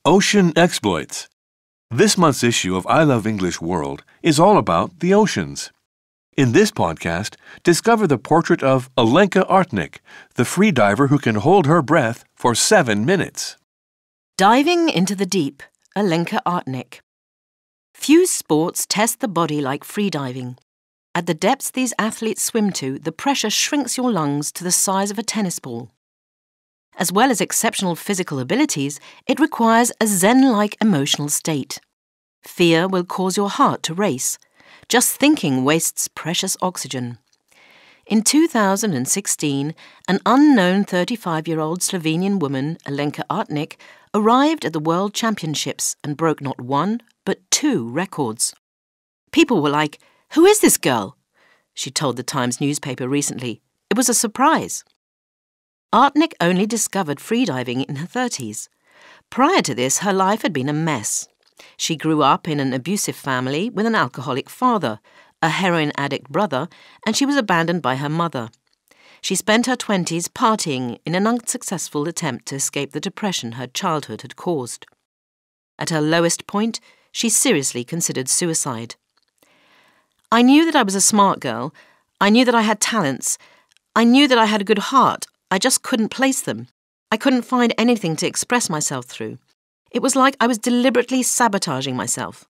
Ocean Exploits. This month's issue of I Love English World is all about the oceans. In this podcast, discover the portrait of Alenka Artnik, the freediver who can hold her breath for 7 minutes. Diving into the deep, Alenka Artnik. Few sports test the body like freediving. At the depths these athletes swim to, the pressure shrinks your lungs to the size of a tennis ball. As well as exceptional physical abilities, it requires a zen-like emotional state. Fear will cause your heart to race. Just thinking wastes precious oxygen. In 2016, an unknown 35-year-old Slovenian woman, Alenka Artnik, arrived at the World Championships and broke not one, but 2 records. People were like, "Who is this girl?" She told the Times newspaper recently. It was a surprise. Artnik only discovered freediving in her 30s. Prior to this, her life had been a mess. She grew up in an abusive family with an alcoholic father, a heroin addict brother, and she was abandoned by her mother. She spent her 20s partying in an unsuccessful attempt to escape the depression her childhood had caused. At her lowest point, she seriously considered suicide. "I knew that I was a smart girl. I knew that I had talents. I knew that I had a good heart. I just couldn't place them. I couldn't find anything to express myself through. It was like I was deliberately sabotaging myself."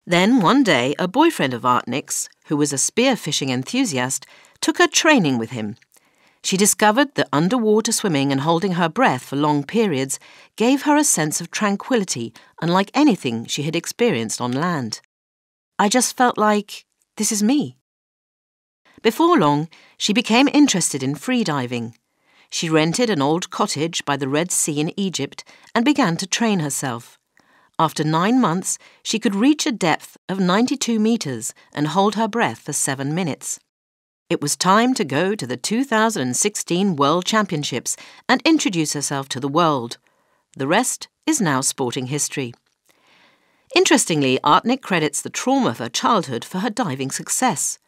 Then one day, a boyfriend of Artnik's, who was a spearfishing enthusiast, took her training with him. She discovered that underwater swimming and holding her breath for long periods gave her a sense of tranquility unlike anything she had experienced on land. "I just felt like, this is me." Before long, she became interested in freediving. She rented an old cottage by the Red Sea in Egypt and began to train herself. After 9 months, she could reach a depth of 92 meters and hold her breath for 7 minutes. It was time to go to the 2016 World Championships and introduce herself to the world. The rest is now sporting history. Interestingly, Artnik credits the trauma of her childhood for her diving success.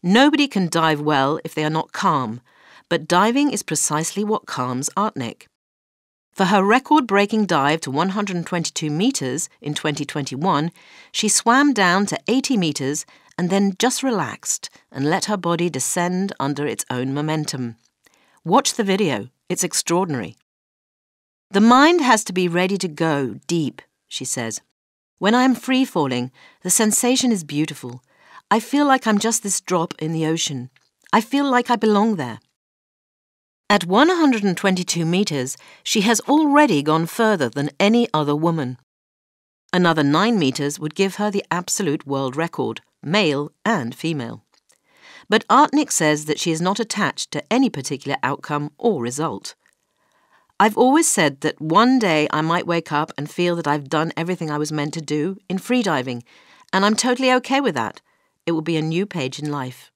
Nobody can dive well if they are not calm, but diving is precisely what calms Artnik. For her record-breaking dive to 122 meters in 2021, she swam down to 80 meters and then just relaxed and let her body descend under its own momentum. Watch the video, it's extraordinary. "The mind has to be ready to go deep," she says. "When I am free-falling, the sensation is beautiful. I feel like I'm just this drop in the ocean. I feel like I belong there." At 122 meters, she has already gone further than any other woman. Another 9 meters would give her the absolute world record, male and female. But Artnik says that she is not attached to any particular outcome or result. "I've always said that one day I might wake up and feel that I've done everything I was meant to do in freediving, and I'm totally okay with that. It will be a new page in life."